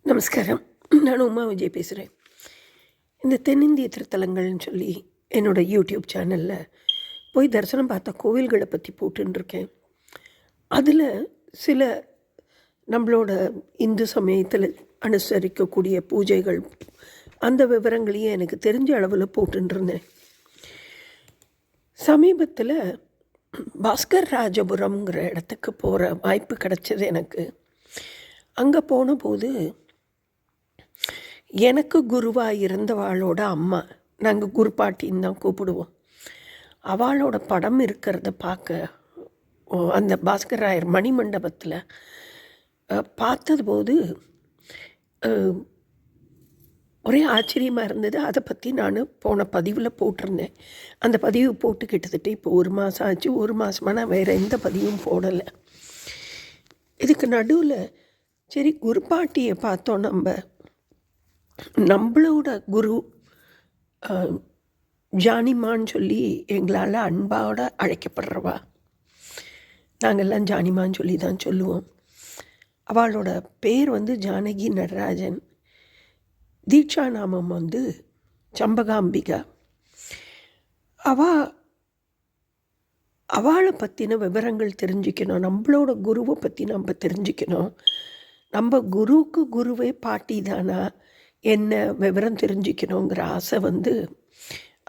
நமஸ்காரம். நான் உமா விஜய் பேசுகிறேன். இந்த தென்னிந்திய திருத்தலங்கள்னு சொல்லி என்னோடய யூடியூப் சேனலில் போய் தரிசனம் பார்த்த கோவில்களை பற்றி போட்டுருக்கேன். அதில் சில நம்மளோட இந்து சமயத்தில் அனுசரிக்கக்கூடிய பூஜைகள் அந்த விவரங்களையும் எனக்கு தெரிஞ்ச அளவில் போட்டுருந்தேன். சமீபத்தில் பாஸ்கர் ராஜபுரம்ங்கிற இடத்துக்கு போகிற வாய்ப்பு கிடச்சது எனக்கு. அங்கே போன போது எனக்கு குருவாக இருந்தவாளோட அம்மா, நாங்கள் குரு பாட்டின்னு தான் கூப்பிடுவோம், அவளோட படம் இருக்கிறத பார்க்க அந்த பாஸ்கர் ராயர் மணிமண்டபத்தில் பார்த்தது போது ஒரே ஆச்சரியமாக இருந்தது. அதை பற்றி நான் போன பதிவில் போட்டிருந்தேன். அந்த பதிவு போட்டு கிட்டத்தட்ட இப்போ 1 மாதம் ஆச்சு. 1 மாதமாக நான் வேறு எந்த பதிவும் போடலை. இதுக்கு நடுவில் சரி குரு பாட்டியை பார்த்தோம். நம்மளோட குரு ஜானிமான்னு சொல்லி எங்களால் அன்பாவோட அழைக்கப்படுறவா, நாங்கள்லாம் ஜானிமான்னு சொல்லி தான் சொல்லுவோம். அவளோட பேர் ஜானகி நடராஜன். தீட்சா நாமம் சம்பகாம்பிகா. அவளை பற்றின விவரங்கள் தெரிஞ்சுக்கணும், நம்மளோட குருவை பற்றி நம்ம தெரிஞ்சுக்கணும். நம்ம குருவுக்கு குருவே பாட்டி தானா என்ன விவரம் தெரிஞ்சுக்கணுங்கிற ஆசை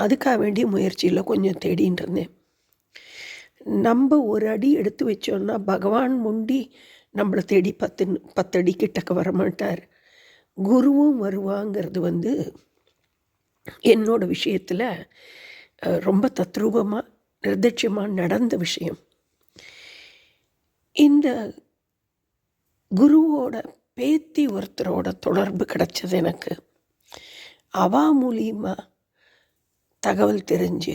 அதுக்காக வேண்டிய முயற்சியில் கொஞ்சம் தேடின்னு இருந்தேன். நம்ம ஒரு அடி எடுத்து வச்சோன்னா பகவான் முண்டி நம்மளை தேடி 10 அடி கிட்டக்க வரமாட்டார். குருவும் வருவாங்கிறது என்னோட விஷயத்தில் ரொம்ப தத்ரூபமாக நிர்தட்சமாக நடந்த விஷயம். இந்த குருவோட பேத்தி ஒருத்தரோட தொடர்பு கிடச்சது எனக்கு. அவா மூலியமாக தகவல் தெரிஞ்சு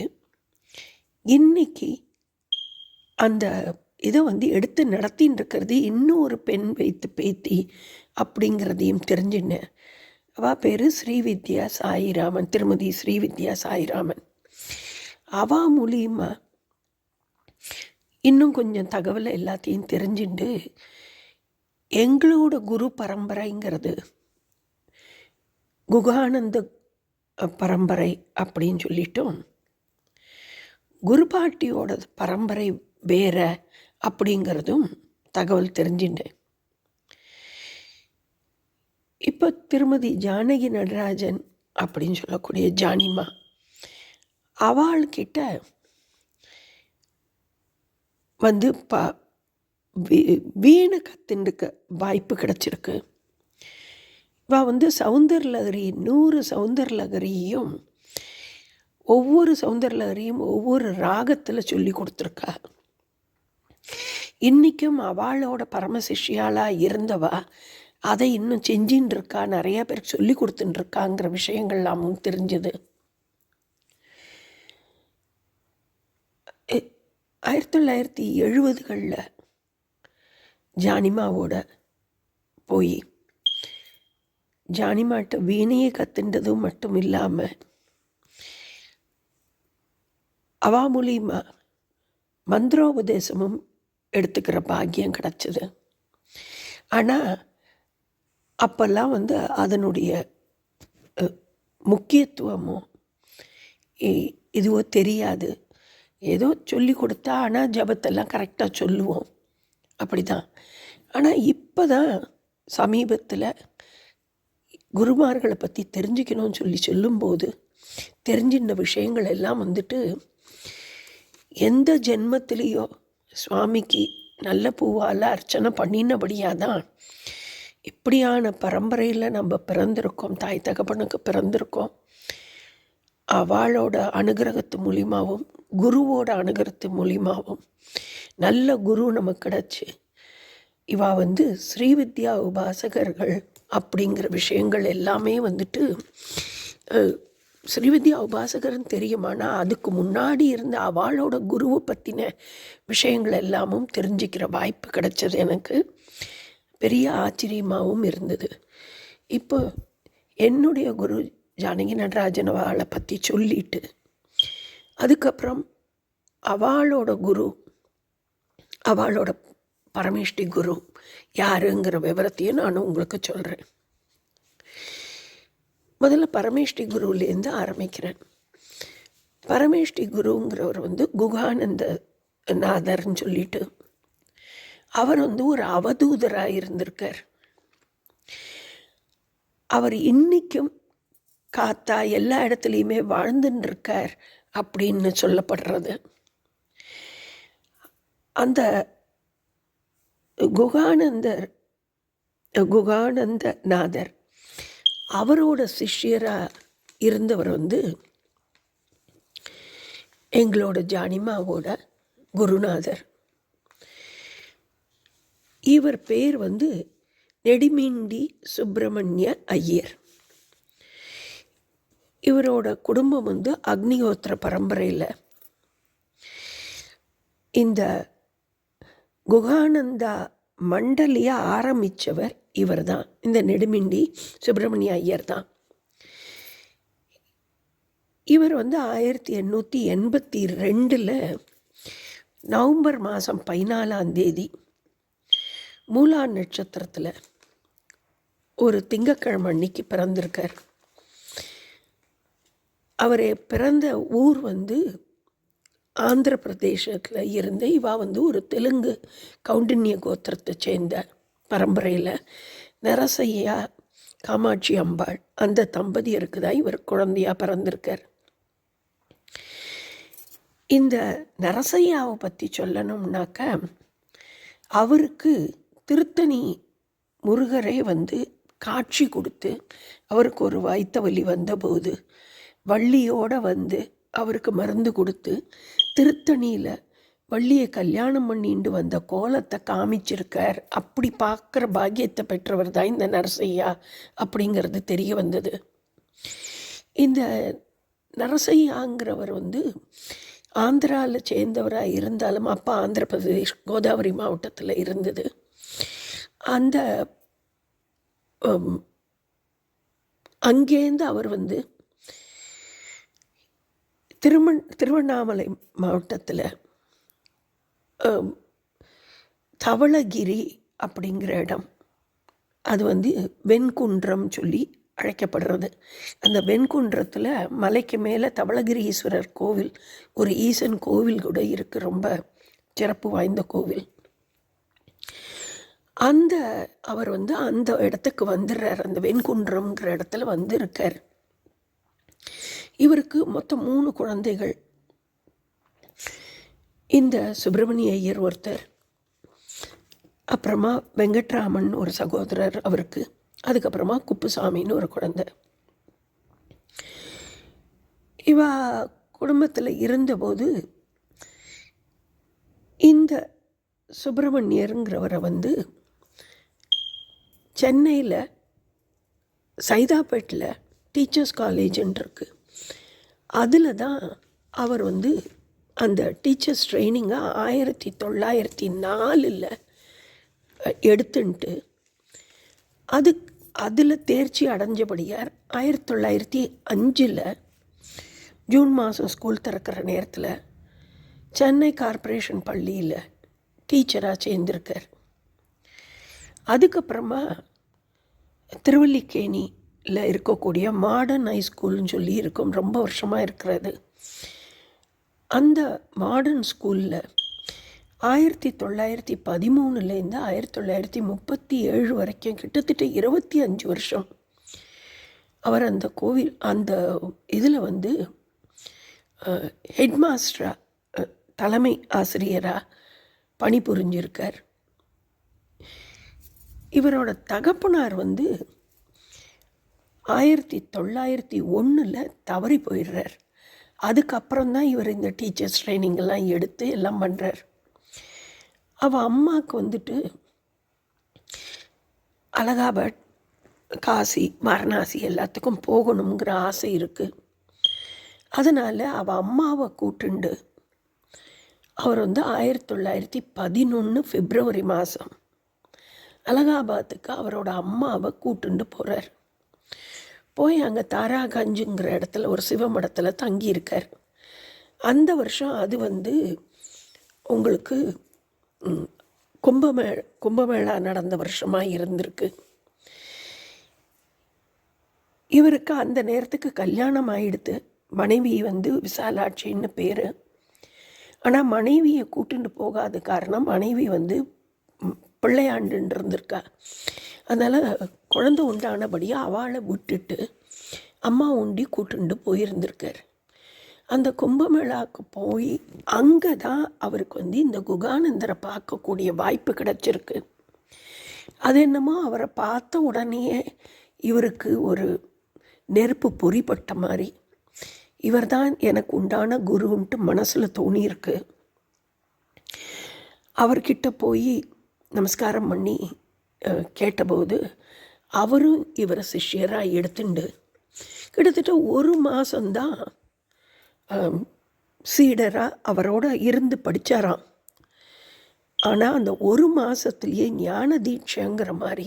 இன்னைக்கு அந்த இதை எடுத்து நடத்தின்னு இருக்கிறது இன்னும் ஒரு பெண் வைத்து பேத்தி அப்படிங்கிறதையும் தெரிஞ்சுன்னேன். அவள் பேர் ஸ்ரீவித்யா சாயிராமன், திருமதி ஸ்ரீவித்யா சாயிராமன். அவா மூலியமாக இன்னும் கொஞ்சம் தகவலை எல்லாத்தையும் தெரிஞ்சுட்டு எங்களோட குரு பரம்பரைங்கிறது குகானந்த பரம்பரை அப்படின்னு சொல்லிட்டோம். குரு பாட்டியோட பரம்பரை வேற அப்படிங்கிறதும் தகவல் தெரிஞ்சுட்டேன். இப்போ திருமதி ஜானகி நடராஜன் அப்படின்னு சொல்லக்கூடிய ஜானிமா, அவள்கிட்ட வீணை கற்றுக்க வாய்ப்பு கிடச்சிருக்கு. இவள் சௌந்தரலகரி 100 சௌந்தரலகரியும் ஒவ்வொரு சௌந்தரலகரியும் ஒவ்வொரு ராகத்தில் சொல்லி கொடுத்துருக்கா. இன்றைக்கும் அவளோட பரமசிஷ்யாலாக இருந்தவா அதை இன்னும் செஞ்சின்னு இருக்கா, நிறையா பேர் சொல்லி கொடுத்துட்டுருக்காங்கிற விஷயங்கள்லாமும் தெரிஞ்சது. 1970களில் ஜானிமாவோட போய் ஜானிமாட்ட வீணையை கற்றுண்டதும் மட்டும் இல்லாமல் அவா மூலியமாக மந்திரோபதேசமும் எடுத்துக்கிற பாக்கியம் கிடச்சிது. ஆனால் அப்போல்லாம் அதனுடைய முக்கியத்துவமோ இதுவோ தெரியாது. ஏதோ சொல்லி கொடுத்தா, ஆனால் ஜபத்தெல்லாம் கரெக்டாக சொல்லுவோம், அப்படி தான். ஆனால் இப்போ தான் சமீபத்தில் குருமார்களை பற்றி தெரிஞ்சுக்கணும்னு சொல்லும்போது தெரிஞ்சின்ற விஷயங்கள் எல்லாம் எந்த ஜென்மத்திலேயோ சுவாமிக்கு நல்ல பூவால் அர்ச்சனை பண்ணினபடியாக தான் இப்படியான பரம்பரையில் நம்ம பிறந்திருக்கோம், தாய் தகப்பனுக்கு பிறந்திருக்கோம். அவளோட அனுகிரகத்து மூலியமாகவும் குருவோட அனுகிரகத்து மூலியமாகவும் நல்ல குரு நமக்கு கிடச்சி இவா ஸ்ரீவித்யா உபாசகர்கள் அப்படிங்கிற விஷயங்கள் எல்லாமே ஸ்ரீவித்யா உபாசகர்னு தெரியுமானா அதுக்கு முன்னாடி இருந்த அவளோட குருவை பற்றின விஷயங்கள் எல்லாமும் தெரிஞ்சுக்கிற வாய்ப்பு கிடச்சது எனக்கு. பெரிய ஆச்சரியமாகவும் இருந்தது. இப்போ என்னுடைய குரு ஜானகி நடராஜன் அவளை பற்றி சொல்லிட்டு அதுக்கப்புறம் அவளோட குரு, அவளோட பரமேஷ்டி குரு யாருங்கிற விவரத்தையும் நான் உங்களுக்கு சொல்கிறேன். முதல்ல பரமேஷ்டி குருவிலேருந்து ஆரம்பிக்கிறேன். பரமேஷ்டி குருங்கிறவர் வந்து குகானந்த நாதர்ன்னு சொல்லிட்டு அவர் வந்து ஒரு அவதூதராக இருந்திருக்கார். அவர் இன்றைக்கும் காத்தா எல்லா இடத்துலையுமே வாழ்ந்துன்னு இருக்கார் அப்படின்னு சொல்லப்படுறது. அந்த குகானந்த நாதர் அவரோட சிஷ்யராக இருந்தவர் வந்து எங்களோட ஜானிமாவோட குருநாதர். இவர் பேர் வந்து நெடுமிண்டி சுப்பிரமணிய ஐயர். இவரோட குடும்பம் வந்து அக்னிஹோத்திர பரம்பரையில். இந்த குகானந்தா மண்டலியை ஆரம்பித்தவர் இவர் தான், இந்த நெடுமிண்டி சுப்பிரமணிய ஐயர் தான். இவர் வந்து 1882 நவம்பர் மாதம் 14 மூலா நட்சத்திரத்தில் ஒரு திங்கக்கிழமை அன்னைக்கு பிறந்திருக்கார். அவர் பிறந்த ஊர் வந்து ஆந்திர பிரதேசத்தில் இருந்து. இவா வந்து ஒரு தெலுங்கு கவுண்டின்ய கோத்திரத்தை சேர்ந்த பரம்பரையில் நரசையா காமாட்சி அம்பாள் அந்த தம்பதியருக்கு தான் இவர் குழந்தையாக பிறந்திருக்கார். இந்த நரசையாவை பற்றி சொல்லணும்னாக்க அவருக்கு திருத்தணி முருகரே வந்து காட்சி கொடுத்து அவருக்கு ஒரு வயிற்று வலி வந்தபோது வள்ளியோடு வந்து அவருக்கு மருந்து கொடுத்து திருத்தணியில் வள்ளியை கல்யாணம் பண்ணிட்டு வந்த கோலத்தை காமிச்சிருக்கார். அப்படி பார்க்குற பாக்கியத்தை பெற்றவர் தான் இந்த நரசையா அப்படிங்கிறது தெரிய வந்தது. இந்த நரசையாங்கிறவர் வந்து ஆந்திராவில் சேர்ந்தவராக இருந்தாலும் அப்போ ஆந்திர பிரதேஷ் கோதாவரி மாவட்டத்தில் இருந்தது. அந்த அங்கேருந்து அவர் வந்து திருவண்ணாமலை மாவட்டத்தில் தவளகிரி அப்படிங்கிற இடம், அது வந்து வெண்குன்றம் சொல்லி அழைக்கப்படுறது. அந்த வெண்குன்றத்தில் மலைக்கு மேலே தவளகிரீஸ்வரர் கோவில், ஒரு ஈசன் கோவில் கூட இருக்குது, ரொம்ப சிறப்பு வாய்ந்த கோவில். அவர் வந்து அந்த இடத்துக்கு வந்துடுறார், அந்த வெண்குன்றம்ங்கிற இடத்துல வந்து இருக்கார். இவருக்கு மொத்தம் 3 குழந்தைகள். இந்த சுப்பிரமணிய ஐயர் ஒருத்தர், அப்புறமா வெங்கட்ராமன் ஒரு சகோதரர் அவருக்கு, அதுக்கப்புறமா குப்புசாமின்னு ஒரு குழந்தை. இவா குடும்பத்தில் இருந்தபோது இந்த சுப்பிரமணியருங்கிறவரை வந்து சென்னையில் சைதாப்பேட்டில் டீச்சர்ஸ் காலேஜுன்னு இருக்குது, அதில் தான் அவர் வந்து அந்த டீச்சர்ஸ் ட்ரைனிங்கை 1904 எடுத்துன்ட்டு அதில் தேர்ச்சி அடைஞ்சபடியார் 1905 ஜூன் மாதம் ஸ்கூல் திறக்கிற நேரத்தில் சென்னை கார்ப்பரேஷன் பள்ளியில் டீச்சராக சேர்ந்திருக்கார். அதுக்கப்புறமா திருவல்லிக்கேணியில் இருக்கக்கூடிய மாடர்ன் ஹைஸ்கூல்னு சொல்லி இருக்கும், ரொம்ப வருஷமாக இருக்கிறது. அந்த மாடர்ன் ஸ்கூலில் 1913 1937 வரைக்கும் கிட்டத்தட்ட 25 வருஷம் அவர் அந்த இதில் வந்து ஹெட் மாஸ்டராக, தலைமை ஆசிரியராக பணிபுரிஞ்சிருக்கார். இவரோட தகப்பனார் வந்து 1901 தவறி போயிடுறார். அதுக்கப்புறம்தான் இவர் இந்த டீச்சர்ஸ் ட்ரைனிங்கெல்லாம் எடுத்து எல்லாம் பண்ணுறார். அவள் அம்மாவுக்கு வந்துட்டு அலகாபாத், காசி, வாரணாசி எல்லாத்துக்கும் போகணுங்கிற ஆசை இருக்குது. அதனால் அவள் அம்மாவை கூட்டுண்டு அவர் வந்து 1911 பிப்ரவரி மாதம் அலகாபாத்துக்கு அவரோட அம்மாவை கூட்டுண்டு போகிறார். போய் அங்கே தாராகஞ்சுங்கிற இடத்துல ஒரு சிவமடத்தில் தங்கியிருக்கார். அந்த வருஷம் அது வந்து உங்களுக்கு கும்பமேளா நடந்த வருஷமாக இருந்திருக்கு. இவருக்கு அந்த நேரத்துக்கு கல்யாணம் ஆகிடுது. மனைவி வந்து விசாலாட்சின்னு பேர். ஆனால் மனைவியை கூட்டின்னு போகாத காரணம் மனைவி வந்து பிள்ளையாண்டுன்னு இருந்திருக்கா. அதனால் குழந்தை உண்டானபடியாக அவளை விட்டுட்டு அம்மா உண்டி கூட்டுண்டு போயிருந்திருக்கார். அந்த கும்பமேளாவுக்கு போய் அங்கே தான் அவருக்கு வந்து இந்த குகானந்தரை பார்க்கக்கூடிய வாய்ப்பு கிடச்சிருக்கு. அது என்னமோ அவரை பார்த்த உடனேயே இவருக்கு ஒரு நெருப்பு பொறிப்பட்ட மாதிரி, இவர் தான் எனக்கு உண்டான குருன்ட்டு மனசில் தோணியிருக்கு. அவர்கிட்ட போய் நமஸ்காரம் பண்ணி கேட்டபோது அவரும் இவரை சிஷ்யராக எடுத்துண்டு கிட்டத்தட்ட 1 மாதம்தான் சீடராக அவரோட இருந்து படித்தாராம். ஆனால் அந்த 1 மாதத்துலேயே ஞான தீட்சைங்கிற மாதிரி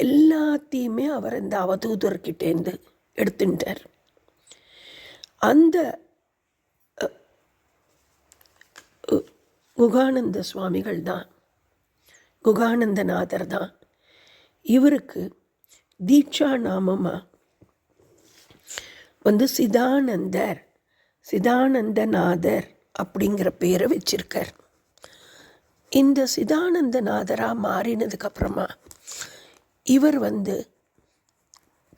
எல்லாத்தையுமே அவர் இந்த அவதூதர்கிட்டேருந்து எடுத்துட்டார். அந்த குகானந்த சுவாமிகள் தான், குகானந்தநாதர் தான் இவருக்கு தீட்சா நாமமாக வந்து சிதானந்தநாதர் அப்படிங்கிற பேரை வச்சிருக்கார். இந்த சிதானந்தநாதராக மாறினதுக்கப்புறமா இவர் வந்து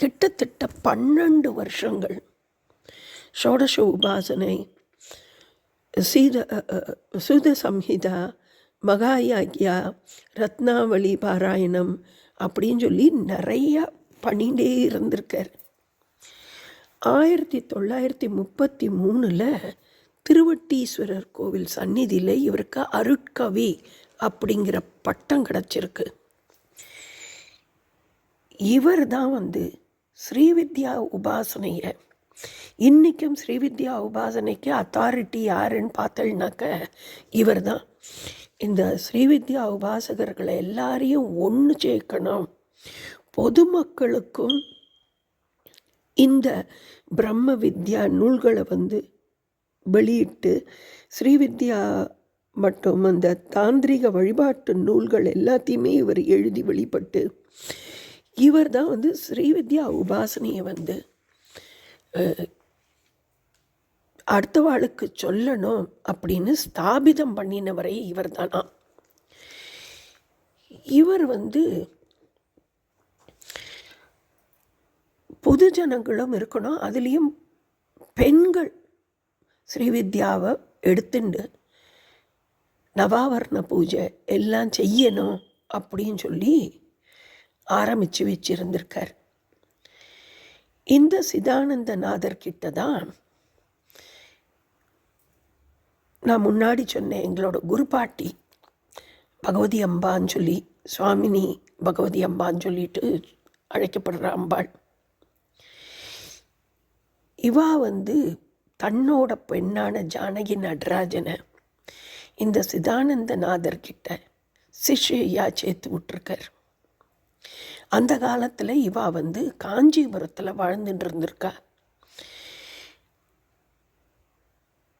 கிட்டத்தட்ட 12 வருஷங்கள் ஷோடச உபாசனை, சுத சம்ஹிதா, மகாயாக்யா, ரத்னாவளி பாராயணம் அப்படின்னு சொல்லி நிறையா பண்ணிகிட்டே இருந்திருக்கார். 1933 திருவட்டீஸ்வரர் கோவில் சந்நிதியில் இவருக்கு அருட்கவி அப்படிங்கிற பட்டம் கிடச்சிருக்கு. இவர் தான் வந்து ஸ்ரீவித்யா உபாசனையை, இன்றைக்கும் ஸ்ரீவித்யா உபாசனைக்கு அத்தாரிட்டி யாருன்னு பார்த்தல்னாக்க இவர் தான். இந்த ஸ்ரீவித்யா உபாசகர்களை எல்லாரையும் ஒன்று சேர்க்கணும், பொதுமக்களுக்கும் இந்த பிரம்ம வித்யா நூல்களை வந்து வெளியிட்டு ஸ்ரீவித்யா மற்றும் அந்த தாந்திரிக வழிபாட்டு நூல்கள் எல்லாத்தையுமே இவர் எழுதி வெளிப்பட்டு இவர் தான் வந்து ஸ்ரீவித்யா உபாசனையை வந்து அடுத்தவாளுக்கு சொல்லணும் அப்படின்னு ஸ்தாபிதம் பண்ணினவரை இவர் தானா. இவர் வந்து பொது ஜனங்களும் இருக்கணும், அதுலேயும் பெண்கள் ஸ்ரீவித்யாவை எடுத்துண்டு நவாவரண பூஜை எல்லாம் செய்யணும் அப்படின்னு சொல்லி ஆரம்பித்து வச்சிருந்திருக்கார். இந்த சிதானந்தநாதர்கிட்ட தான் நான் முன்னாடி சொன்னேன், எங்களோட குருபாட்டி பகவதி அம்பான்னு சொல்லி, சுவாமினி பகவதி அம்பான்னு சொல்லிட்டு அழைக்கப்படுற அம்பாள். இவா வந்து தன்னோட பெண்ணான ஜானகி நடராஜனை இந்த சிதானந்தநாதர்கிட்ட சிஷ்யா சேர்த்து விட்டுருக்கார். அந்த காலத்தில் இவா வந்து காஞ்சிபுரத்தில் வாழ்ந்துட்டு இருந்திருக்கா.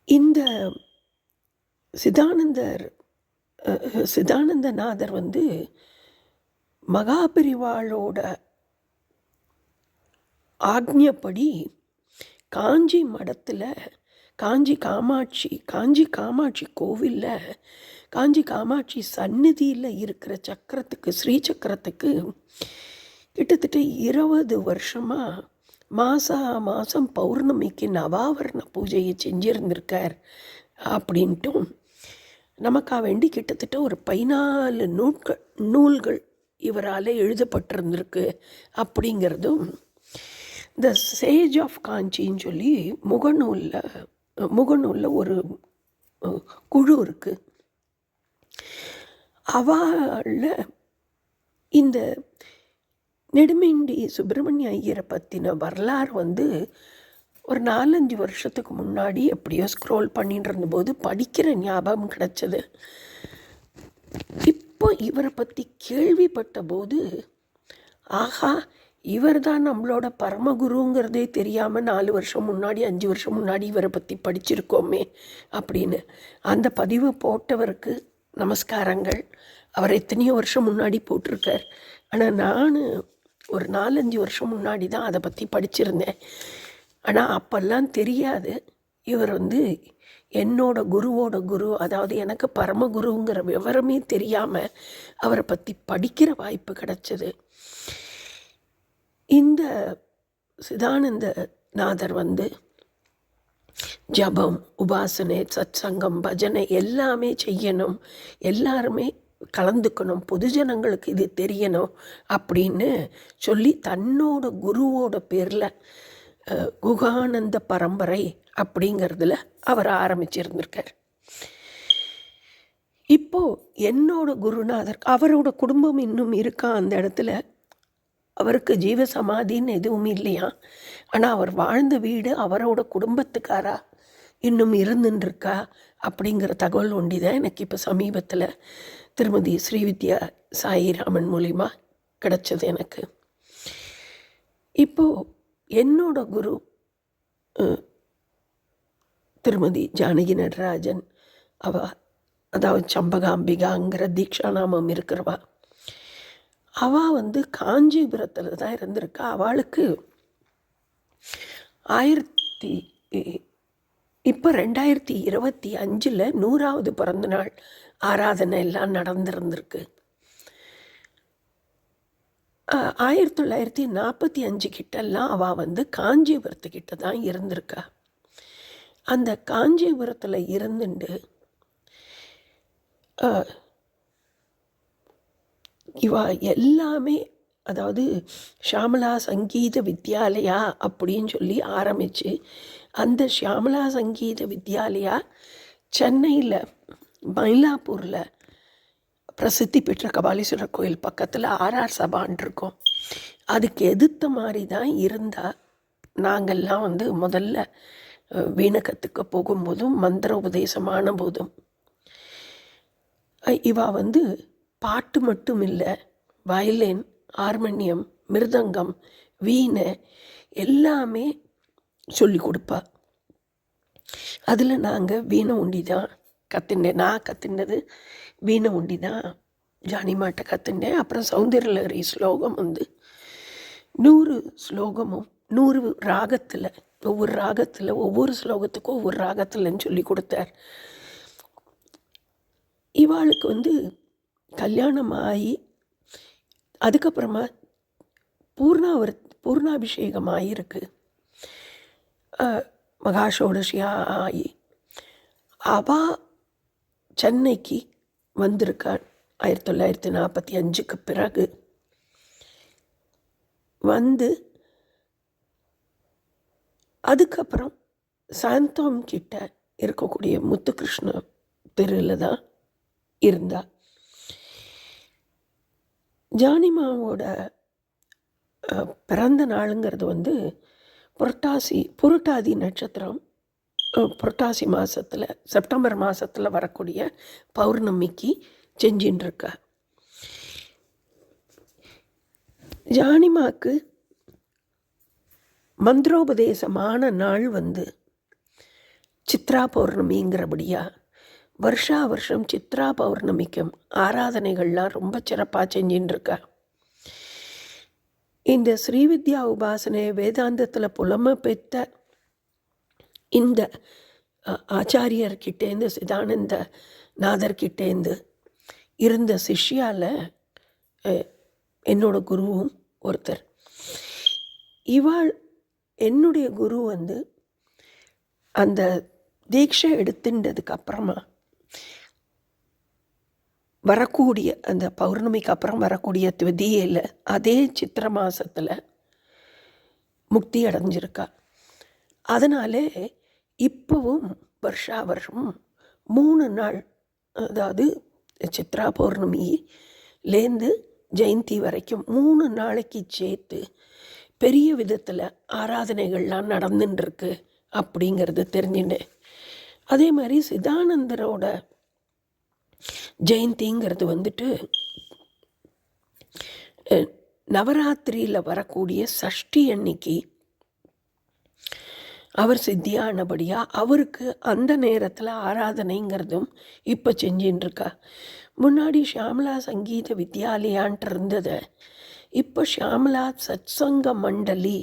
இந்த சிதானந்தநாதர் வந்து மகாபெரிவாளோட ஆக்ஞப்படி காஞ்சி மடத்தில் காஞ்சி காமாட்சி கோவிலில் காஞ்சி காமாட்சி சந்நிதியில் இருக்கிற சக்கரத்துக்கு, ஸ்ரீ சக்கரத்துக்கு கிட்டத்தட்ட 20 வருஷமாக மாதம் பௌர்ணமிக்கு நவாவரண பூஜையை செஞ்சிருந்திருக்கார் அப்படின்ட்டும் நமக்காக வேண்டி கிட்டத்தட்ட ஒரு 14 நூல்கள் இவரால் எழுதப்பட்டிருந்திருக்கு அப்படிங்கிறதும் இந்த சேஜ் ஆஃப் காஞ்சின்னு சொல்லி முகநூலில் ஒரு குழு இருக்குது. அவள இந்த நெடுமேண்டி சுப்பிரமணிய ஐயரை பற்றின வரலாறு வந்து ஒரு 4-5 வருஷத்துக்கு முன்னாடி எப்படியோ ஸ்க்ரோல் பண்ணிட்டு இருந்தபோது படிக்கிற ஞாபகம் கிடச்சது. இப்போ இவரை பற்றி கேள்விப்பட்ட போது, ஆஹா, இவர் தான் நம்மளோட பரமகுருங்கிறதே தெரியாமல் 4 வருஷம் முன்னாடி 5 வருஷம் முன்னாடி இவரை பற்றி படிச்சிருக்கோமே அப்படின்னு அந்த பதிவு போட்டவருக்கு நமஸ்காரங்கள். அவர் எத்தனையோ வருஷம் முன்னாடி போட்டிருக்கார். ஆனால் நான் ஒரு 4-5 வருஷம் முன்னாடி தான் அதை பற்றி படிச்சிருந்தேன். ஆனால் அப்போல்லாம் தெரியாது. இவர் வந்து என்னோட குருவோட குரு, அதாவது எனக்கு பரமகுருங்கிற விவரமே தெரியாமல் அவரை பற்றி படிக்கிற வாய்ப்பு கிடச்சிது. இந்த சிதானந்த நாதர் வந்து ஜபம், உபாசனை, சத்சங்கம், பஜனை எல்லாமே செய்யணும், எல்லாருமே கலந்துக்கணும், பொதுஜனங்களுக்கு இது தெரியணும் அப்படின்னு சொல்லி தன்னோட குருவோட பேரில் குகானந்த பரம்பரை அப்படிங்கிறதுல அவர் ஆரம்பிச்சிருந்திருக்கார். இப்போது என்னோட குருநாதர், அவரோட குடும்பம் இன்னும் இருக்கா அந்த இடத்துல. அவருக்கு ஜீவ சமாதின்னு எதுவும் இல்லையா. ஆனால் அவர் வாழ்ந்த வீடு அவரோட குடும்பத்துக்காரா இன்னும் இருந்துருக்கா அப்படிங்கிற தகவல் ஒண்டி தான் எனக்கு இப்போ சமீபத்தில் திருமதி ஸ்ரீவித்யா சாயிராமன் மூலிமா கிடச்சது எனக்கு. இப்போது என்னோட குரு திருமதி ஜானகி நடராஜன், அதாவது சம்பகாம்பிகாங்கிற தீக்ஷா நாமம் இருக்கிறவா, அவள் வந்து காஞ்சிபுரத்தில் தான் இருந்திருக்கா. அவளுக்கு இப்போ 2025 100வது பிறந்தநாள் ஆராதனை எல்லாம் நடந்திருந்திருக்கு. 1945 கிட்டெல்லாம் அவள் வந்து காஞ்சிபுரத்துக்கிட்ட தான் இருந்திருக்கா. அந்த காஞ்சிபுரத்தில் இருந்துட்டு இவா எல்லாமே, அதாவது ஷியாமலா சங்கீத வித்யாலயா அப்படின்னு சொல்லி ஆரம்பித்து, அந்த ஷியாமலா சங்கீத வித்யாலயா சென்னையில் மயிலாப்பூரில் பிரசித்தி பெற்ற கபாலீஸ்வரர் கோயில் பக்கத்தில் ஆர்ஆர் சபான் இருக்கும். அதுக்கு எதிர்த்த மாதிரி தான் இருந்தால் நாங்கள்லாம் வந்து முதல்ல வீணை கற்றுக்க போகும்போதும் மந்திர உபதேசமான போதும் இவா வந்து பாட்டு மட்டும் இல்லை, வயலின், ஹார்மோனியம், மிருதங்கம், வீணை எல்லாமே சொல்லி கொடுப்பா. அதில் நாங்கள் வீணை உண்டி தான் கற்றுண்டேன். நான் கற்றுண்டது வீணை உண்டி தான் ஜானிமாட்டை கற்றுண்டேன். அப்புறம் சௌந்தரலஹரி ஸ்லோகம் வந்து 100 ஸ்லோகமும் 100 ராகத்தில், ஒவ்வொரு ராகத்தில் ஒவ்வொரு ஸ்லோகத்துக்கும் ஒவ்வொரு ராகத்தில்ன்னு சொல்லி கொடுத்தார். இவாளுக்கு வந்து கல்யாணம் ஆகி அதுக்கப்புறமா பூர்ணாபிஷேகம் ஆகியிருக்கு. மகாஷோடசியா ஆகி அவள் சென்னைக்கு வந்திருக்காள் 1945க்கு பிறகு. வந்து அதுக்கப்புறம் சாந்தோம் கிட்ட இருக்கக்கூடிய முத்துகிருஷ்ண தெருவில் தான் இருந்தா. ஜானிமாவோட பிறந்த நாளுங்கிறது வந்து புரட்டாதி நட்சத்திரம், புரட்டாசி மாதத்தில், செப்டம்பர் மாதத்தில் வரக்கூடிய பௌர்ணமிக்கு செஞ்சின்றிருக்கா. ஜானிமாக்கு மந்திரோபதேசமான நாள் வந்து சித்ரா பௌர்ணமிங்கிறபடியா வருஷா வருஷம் சித்ரா பௌர்ணமிக்கும் ஆராதனைகள்லாம் ரொம்ப சிறப்பாக செஞ்சின்றிருக்கா. இந்த ஸ்ரீவித்யா உபாசனை வேதாந்தத்தில் புலமை பெற்ற இந்த ஆச்சாரியர்கிட்டேருந்து, சிதானந்த நாதர்கிட்டேருந்து இருந்த சிஷ்யால் என்னோட குருவும் ஒருத்தர். இவாள் என்னுடைய குரு வந்து அந்த தீட்சை எடுத்துட்டதுக்கு அப்புறமா வரக்கூடிய அந்த பௌர்ணமிக்கு அப்புறம் வரக்கூடிய திவதியில் அதே சித்திர மாதத்தில் முக்தி அடைஞ்சிருக்கா. அதனாலே இப்போவும் வருஷா வருஷம் 3 நாள், அதாவது சித்ரா பௌர்ணமிலேருந்து ஜெயந்தி வரைக்கும் 3 நாளைக்கு சேர்த்து பெரிய விதத்தில் ஆராதனைகள்லாம் நடந்துட்டுருக்கு அப்படிங்கிறது தெரிஞ்சுட்டேன். அதே மாதிரி சிதானந்தரோட ஜெயந்திங்கிறது வந்துட்டு நவராத்திரியில் வரக்கூடிய சஷ்டி அன்னைக்கு அவர் சித்தியானபடியாக அவருக்கு அந்த நேரத்தில் ஆராதனைங்கிறதும் இப்போ செஞ்சின்ட்டுருக்கா. முன்னாடி ஷியாமலா சங்கீத வித்யாலயான்ட்டு இருந்ததை இப்போ ஷியாமலா சத்சங்க மண்டலி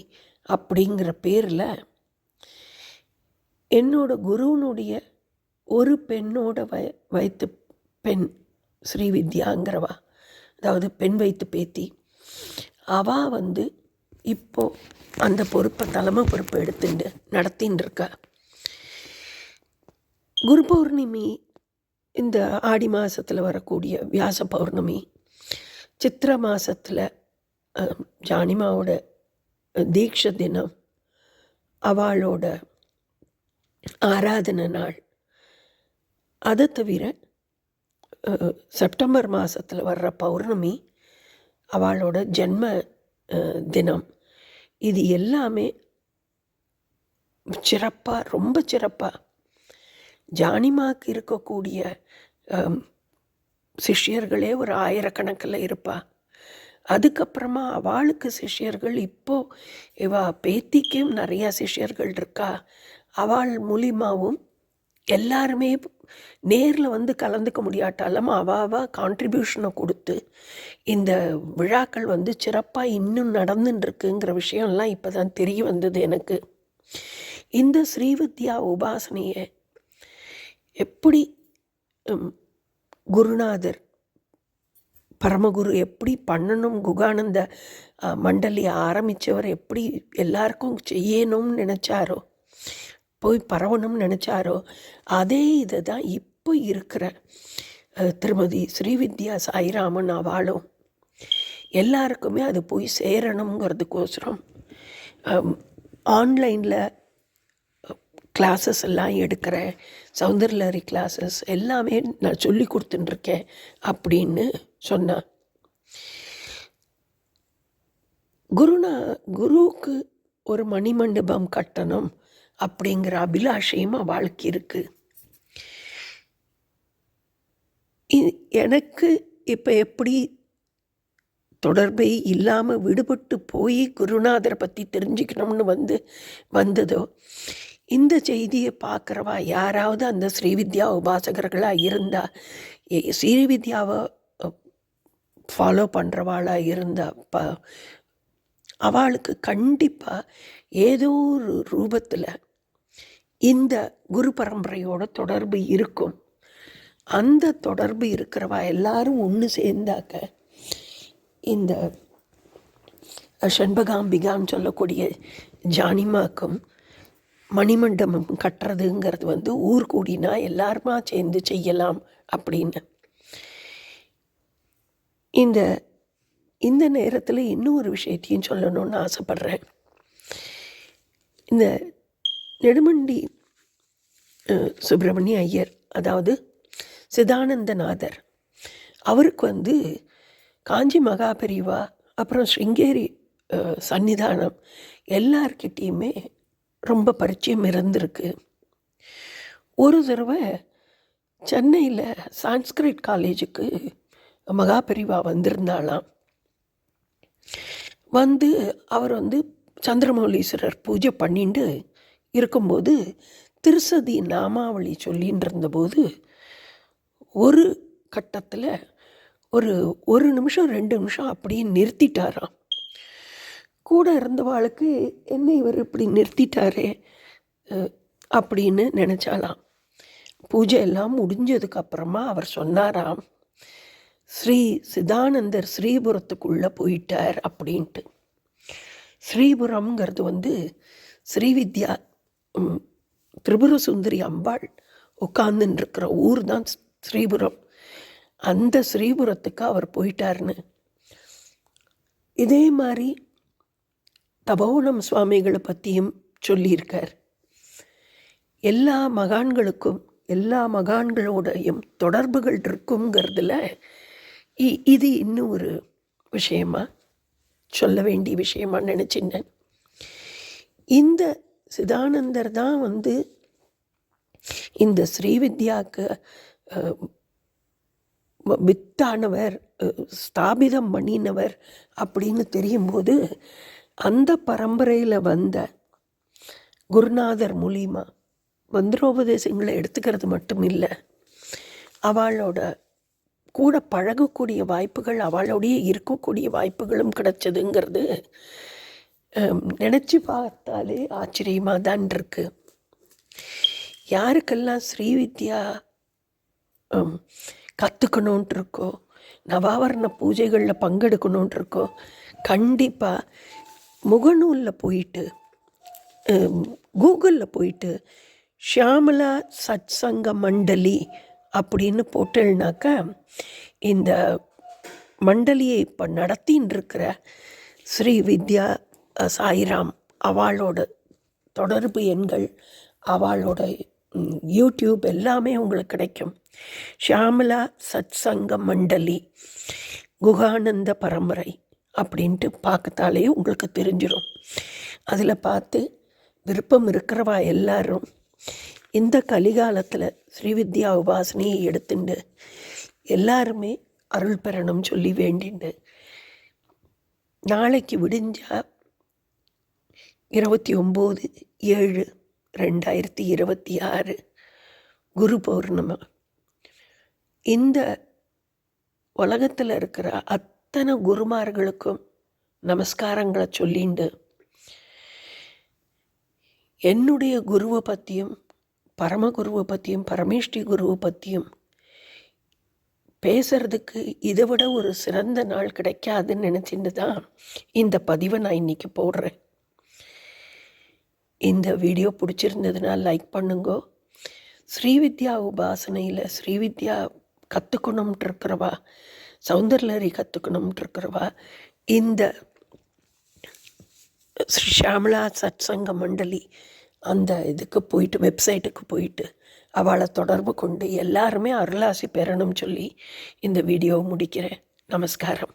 அப்படிங்கிற பேரில் என்னோட குருவனுடைய ஒரு பெண்ணோட வைத்து பெண் ஸ்ரீவித்யாங்கிறவா, அதாவது பெண் வைத்து பேத்தி, அவள் வந்து இப்போது அந்த பொறுப்பை தலைமை பொறுப்பை எடுத்துட்டு நடத்தின்னு இருக்கா. குரு பௌர்ணமி இந்த ஆடி மாதத்தில் வரக்கூடிய வியாச பௌர்ணமி, சித்திர மாதத்தில் ஜானிமாவோட தீட்சை தினம், அவளோட ஆராதனை நாள், அதை தவிர செப்டம்பர் மாதத்தில் வர்ற பௌர்ணமி அவளோட ஜென்ம தினம், இது எல்லாமே சிறப்பாக, ரொம்ப சிறப்பாக ஜானிமாக்கு இருக்கக்கூடிய சிஷ்யர்களே ஒரு ஆயிரக்கணக்கில் இருப்பா. அதுக்கப்புறமா அவளுக்கு சிஷ்யர்கள், இப்போது இவா பேத்திக்கும் நிறையா சிஷ்யர்கள் இருக்கா. அவள் மூலியமாகவும் எல்லாருமே நேரில் வந்து கலந்துக்க முடியாட்டாலும் அவாவா கான்ட்ரிபியூஷனை கொடுத்து இந்த விழாக்கள் வந்து சிறப்பாக இன்னும் நடந்துட்டுருக்குங்கிற விஷயம்லாம் இப்போ தான் தெரிய வந்தது எனக்கு. இந்த ஸ்ரீவித்யா உபாசனையை எப்படி குருநாதர் பரமகுரு எப்படி பண்ணணும், குகானந்த மண்டலி ஆரம்பித்தவர் எப்படி எல்லாருக்கும் செய்யணும்னு நினச்சாரோ, போய் பரவணும்னு நினச்சாரோ, அதே இதை தான் இப்போ இருக்கிற திருமதி ஸ்ரீவித்யா சாய்ராமன் அவளும் எல்லாருக்குமே அது போய் சேரணுங்கிறதுக்கோசரம் ஆன்லைனில் கிளாஸஸ் எல்லாம் எடுக்கிறேன், சௌந்தர்லரி கிளாஸஸ் எல்லாமே நான் சொல்லி கொடுத்துட்டுருக்கேன் அப்படின்னு சொன்னான். குருவுக்கு ஒரு மணிமண்டபம் கட்டணும் அப்படிங்கிற அபிலாஷையும் அவளுக்கு இருக்குது. எனக்கு இப்போ எப்படி தொடர்பை இல்லாமல் விடுபட்டு போய் குருநாதரை பற்றி தெரிஞ்சுக்கணும்னு வந்ததோ, இந்த செய்தியை பார்க்குறவா யாராவது அந்த ஸ்ரீவித்யா உபாசகர்களாக இருந்தால், ஸ்ரீவித்யாவை ஃபாலோ பண்ணுறவாளாக இருந்தால் அவளுக்கு கண்டிப்பாக ஏதோ ஒரு ரூபத்தில் இந்த குரு பரம்பரையோட தொடர்பு இருக்கும். அந்த தொடர்பு இருக்கிறவா எல்லாரும் ஒன்று சேர்ந்தாக்க இந்த ஷண்பகாம்பிகான்னு சொல்லக்கூடிய ஜானிமாக்கும் மணிமண்டபம் கட்டுறதுங்கிறது வந்து ஊர் கூடினா எல்லாருமா சேர்ந்து செய்யலாம் அப்படின்னு. இந்த நேரத்தில் இன்னும் ஒரு விஷயத்தையும் சொல்லணும்னு ஆசைப்பட்றேன். இந்த நெடுமண்டி சுப்பிரமணிய ஐயர், அதாவது சிதானந்தநாதர், அவருக்கு வந்து காஞ்சி மகாபெரிவா அப்புறம் ஸ்ருங்கேரி சன்னிதானம் எல்லார்கிட்டேயுமே ரொம்ப பரிச்சயம் இருந்திருக்கு. ஒரு தடவை சென்னையில் சான்ஸ்கிரிட் காலேஜுக்கு மகாபெரிவா வந்திருந்தாலாம். வந்து அவர் வந்து சந்திரமௌலீஸ்வரர் பூஜை பண்ணிட்டு இருக்கும்போது திருசதி நாமாவளி சொல்லின்னு இருந்தபோது ஒரு கட்டத்தில் ஒரு நிமிஷம் 2 நிமிஷம் அப்படியே நிறுத்திட்டாராம். கூட இருந்தவாளுக்கு என்ன இவர் இப்படி நிறுத்திட்டாரே அப்படின்னு நினச்சாலாம். பூஜை எல்லாம் முடிஞ்சதுக்கப்புறமா அவர் சொன்னாராம், ஸ்ரீ சிதானந்தர் ஸ்ரீபுரத்துக்குள்ளே போயிட்டார் அப்படின்ட்டு. ஸ்ரீபுரம்ங்கிறது வந்து ஸ்ரீவித்யா திரிபுர சுந்தரி அம்பாள் உட்கார்ந்துன்னு இருக்கிற ஊர் தான் ஸ்ரீபுரம். அந்த ஸ்ரீபுரத்துக்கு அவர் போயிட்டார்னு. இதே மாதிரி தபோவனம் சுவாமிகளை பற்றியும் சொல்லியிருக்கார். எல்லா மகான்களுக்கும் எல்லா மகான்களோடையும் தொடர்புகள் இருக்குங்கிறதுல இது இன்னும் ஒரு விஷயமா சொல்ல வேண்டிய விஷயமா நினச்சினேன். இந்த சிதானந்தர் தான் வந்து இந்த ஸ்ரீவித்யாவுக்கு வித்தானவர், ஸ்தாபிதம் பண்ணினவர் அப்படின்னு தெரியும்போது அந்த பரம்பரையில் வந்த குருநாதர் மூலியமாக மந்திரோபதேசங்களை எடுத்துக்கிறது மட்டும் இல்லை, அவளோட கூட பழகக்கூடிய வாய்ப்புகள், அவளோடையே இருக்கக்கூடிய வாய்ப்புகளும் கிடைச்சதுங்கிறது நினச்சி பார்த்தாலே ஆச்சரியமாக தான் இருக்குது. யாருக்கெல்லாம் ஸ்ரீவித்யா கற்றுக்கணுன்ட்டு இருக்கோ, நவாவரண பூஜைகளில் பங்கெடுக்கணுன்ட்டு இருக்கோ, கண்டிப்பாக முகநூலில் போயிட்டு கூகுளில் போயிட்டு ஷியாமலா சத்சங்க மண்டலி அப்படின்னு போட்டேன்னாக்கா இந்த மண்டலியை இப்போ நடத்தின்னு இருக்கிற ஸ்ரீ வித்யா சாய்ராம் அவளோட தொடர்பு எண்கள், அவளோட யூடியூப் எல்லாமே உங்களுக்கு கிடைக்கும். ஷியாமலா சத்சங்க மண்டலி குகானந்த பரம்பரை அப்படின்ட்டு பார்க்கத்தாலே உங்களுக்கு தெரிஞ்சிடும். அதில் பார்த்து விருப்பம் இருக்கிறவா எல்லாரும் இந்த கலிகாலத்தில் ஸ்ரீவித்யா உபாசனையை எடுத்துட்டு எல்லாருமே அருள் பெறணும் சொல்லி வேண்டிண்டு, நாளைக்கு விடிஞ்சால் 29/7/2026 குரு பௌர்ணமி. இந்த உலகத்தில் இருக்கிற அத்தனை குருமார்களுக்கும் நமஸ்காரங்களை சொல்லிண்டு, என்னுடைய குருவை பற்றியும் பரமகுருவை பற்றியும் பரமேஸ்வரி குருவை பற்றியும் பேசுறதுக்கு இதை விட ஒரு சிறந்த நாள் கிடைக்காதுன்னு நினச்சிட்டு தான் இந்த பதிவை நான் இன்றைக்கி போடுறேன். இந்த வீடியோ பிடிச்சிருந்ததுன்னா லைக் பண்ணுங்கோ. ஸ்ரீவித்யா உபாசனையில் ஸ்ரீவித்யா கற்றுக்கணும்ட்டு இருக்கிறவா, சௌந்தர்லரி கற்றுக்கணும்ட்டு இருக்கிறவா இந்த ஸ்ரீ ஷியாமலா சத்சங்க மண்டலி அந்த இதுக்கு போயிட்டு, வெப்சைட்டுக்கு போயிட்டு அவளை தொடர்பு கொண்டு எல்லாருமே அருளாசி பெறணும் சொல்லி இந்த வீடியோவை முடிக்கிறேன். நமஸ்காரம்.